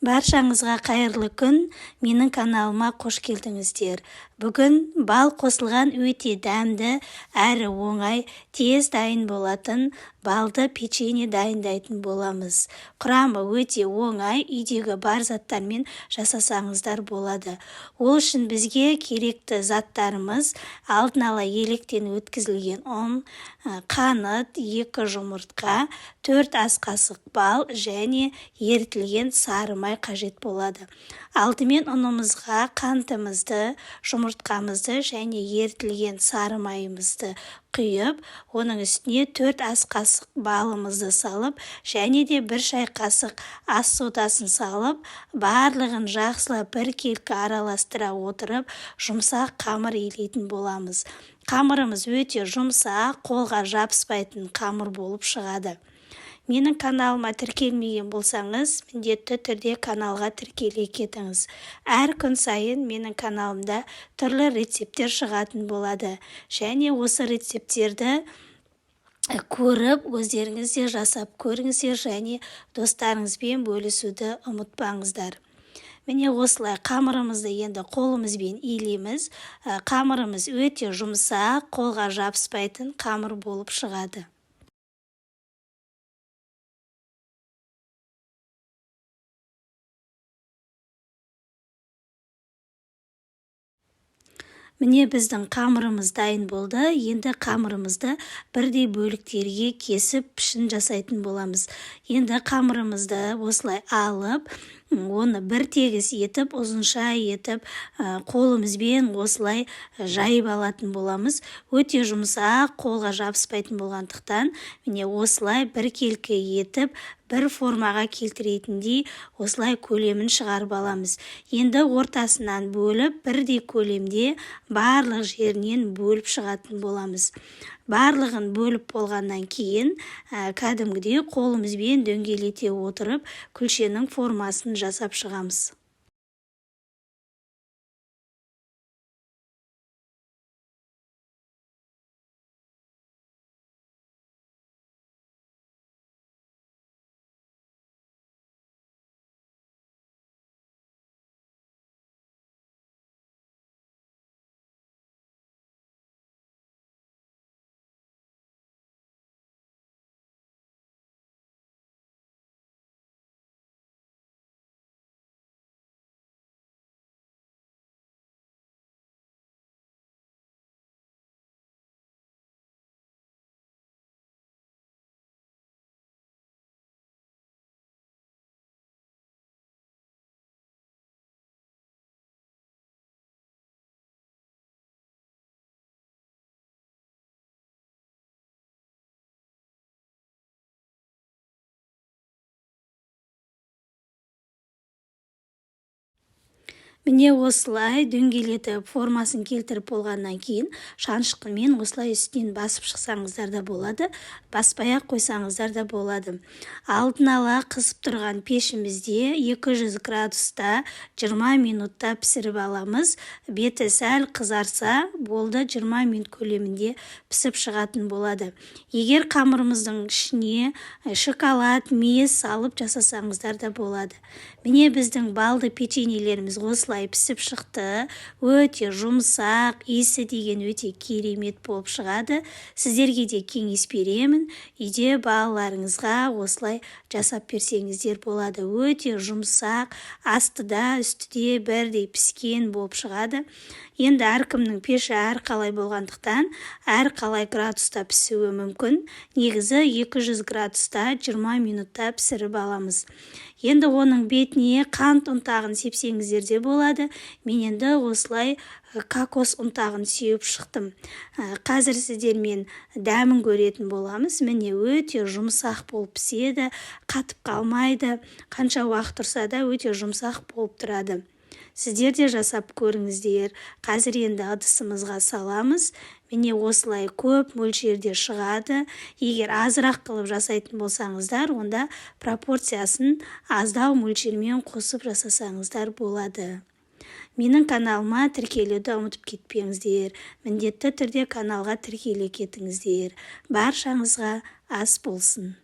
Баршаңызға қайырлы күн, менің каналыма қош келдіңіздер. Бүгін бал қосылған өте дәмді, әрі оңай, тез дайын болатын балды печенье дайындайтын боламыз. Құрамы өте оңай, үйдегі бар заттармен жасасаңыздар болады. Ол үшін бізге керекті заттарымыз: алдын ала електен өткізілген ұн, қант, 2 жұмыртқа, 4 ас қасық бал және ерітілген сары май қажет болады. Алдымен ұнымызға қантымызды, жұмыртқамызды және ерітілген сары майымызды құйып, оның үстіне 4 ас қасық балымызды салып, және де 1 шай қасық ас содасын салып, барлығын жақсылап біркелкі араластыра отырып, жұмсақ қамыр илейтін боламыз. Қамырымыз өте жұмсақ, қолға жабыспайтын қамыр болып шығады. Менің каналыма тіркелмеген болсаңыз, міндетті түрде каналға тіркеле кетіңіз. Әр күн сайын менің каналымда түрлі рецептер шығатын болады. Және осы рецептерді көріп, өздеріңіз де жасап көріңіздер және достарыңызбен бөлісуді ұмытпаңыздар. Міне осылай қамырымызды енді қолымызбен илейміз. Қамырымыз өте жұмсақ, қолға жабыспайтын қамыр болып шығады. Міне біздің қамырымыз дайын болды. Енді қамырымызды бірдей бөліктерге кесіп пішін жасайтын боламыз. Енді қамырымызды осылай алып, оны бір тегіс етіп, ұзынша етіп, қолымызбен осылай жайып алатын боламыз. Өте жұмсақ, қолға жабыспайтын болғандықтан, міне осылай біркелкі етіп, бір формаға келтіретіндей осылай көлемін шығарып аламыз. Енді ортасынан бөліп, бірдей көлемде барлық жерінен бөліп шығатын боламыз. Барлығын бөліп болғаннан кейін, кәдімгідей қолымызбен дөңгелете отырып, күлшенің формасын жасап шығамыз. Міне осылай дөңгелетіп формасын келтіріп болғаннан кейін, шанышқымен осылай үстінен басып шықсаңыздар да болады, баспай-ақ қойсаңыздар да болады. Алдын ала қызып тұрған пешімізде 200 градуста 20 минутта пісіріп аламыз. Беті сәл қызарса, болды, 20 минут көлемінде пісіп шығатын болады. Егер қамырымыздың ішіне шоколад, мейіз салып жасасаңыздар да болады. Міне біздің балды печеньелеріміз осылай пісіп шықты. Өте жұмсақ, иісі деген өте керемет болып шығады. Сіздерге де кеңес беремін. Үйде балаларыңызға осылай жасап берсеңіздер болады. Өте жұмсақ, астыда, үстіде бірдей піскен болып шығады. Енді әркімнің пеші әрқалай болғандықтан, әрқалай градуста пісуі мүмкін. Негізі 200 градуста 20 минутта пісіріп аламыз. Енді оның бетіне қант ұнтағын сепсеңіздер де болады. Мен енді осылай кокос ұнтағын сеуіп шықтым. Қазір сіздермен дәмін көретін боламыз. Міне өте жұмсақ болып піседі, қатып қалмайды. Қанша уақыт тұрса да өте жұмсақ болып тұрады. Сіздер де жасап көріңіздер. Қазір енді ыдысымызға саламыз. Міне осылай көп мөлшерде шығады. Егер азырақ қылып жасайтын болсаңыздар, онда пропорциясын аздау мөлшермен қосып жасасаңыздар болады. Менің каналыма тіркелуді ұмытып кетпеңіздер. Міндетті түрде каналға тіркеле кетіңіздер. Баршаңызға ас болсын.